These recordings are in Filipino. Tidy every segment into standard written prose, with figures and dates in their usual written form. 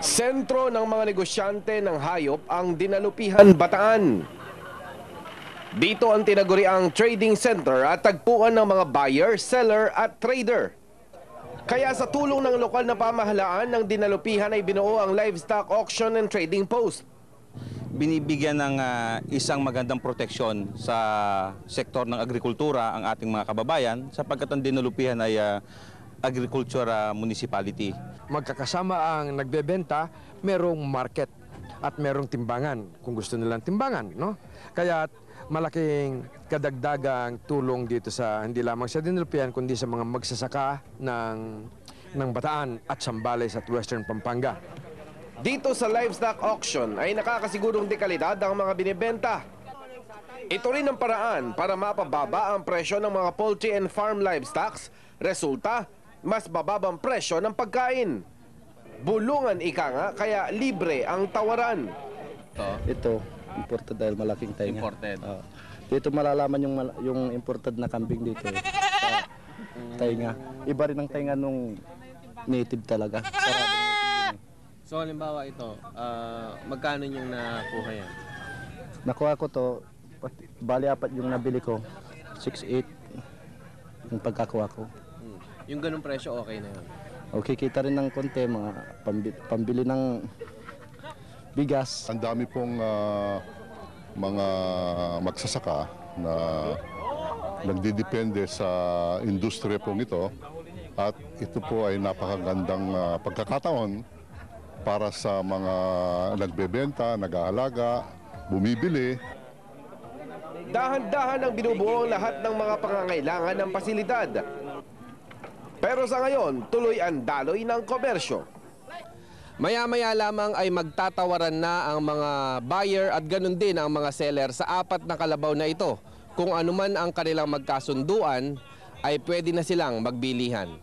Sentro ng mga negosyante ng hayop ang Dinalupihan, Bataan. Dito ang tinaguriang trading center at tagpuan ng mga buyer, seller at trader. Kaya sa tulong ng lokal na pamahalaan ng Dinalupihan ay binuo ang livestock auction and trading post. Binibigyan ng isang magandang proteksyon sa sektor ng agrikultura ang ating mga kababayan sapagkat ang Dinalupihan ay agriculture municipality. Magkakasama ang nagbebenta, merong market at merong timbangan kung gusto nilang timbangan, no? Kaya malaking kadagdagang tulong dito sa hindi lamang sa Dinalupihan kundi sa mga magsasaka ng Bataan at Zambales at Western Pampanga. Dito sa livestock auction ay nakakasigurong dekalidad ang mga binibenta. Ito rin ang paraan para mapababa ang presyo ng mga poultry and farm livestocks. Resulta, mas bababang presyo ng pagkain. Bulungan ika nga, kaya libre ang tawaran. Ito, imported dahil malaking tainga. Imported. Dito malalaman yung imported na kambing dito sa tainga. Iba rin ang tainga nung native talaga. So halimbawa ito, magkano yung nakuha yan? Nakuha ko to, bali apat yung nabili ko, 6.8 yung pagkakuha ko. Yung ganung presyo okay na yun? Okay, kita rin ng konti, mga pambili ng bigas. Ang dami pong mga magsasaka na nagdidepende sa industriya pong ito at ito po ay napakagandang pagkakataon para sa mga nagbebenta, nag-aalaga, bumibili. Dahan-dahan ang binubuo ang lahat ng mga pangangailangan ng pasilidad. Pero sa ngayon, tuloy ang daloy ng komersyo. Maya-maya lamang ay magtatawaran na ang mga buyer at ganun din ang mga seller sa apat na kalabaw na ito. Kung anuman ang kanilang magkasunduan, ay pwede na silang magbilihan.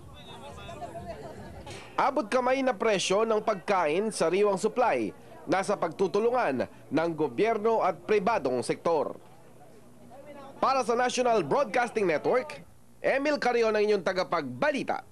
Abot kamay na presyo ng pagkain sa sariwang supply, nasa pagtutulungan ng gobyerno at pribadong sektor. Para sa National Broadcasting Network, Emil Carrion ang inyong tagapagbalita.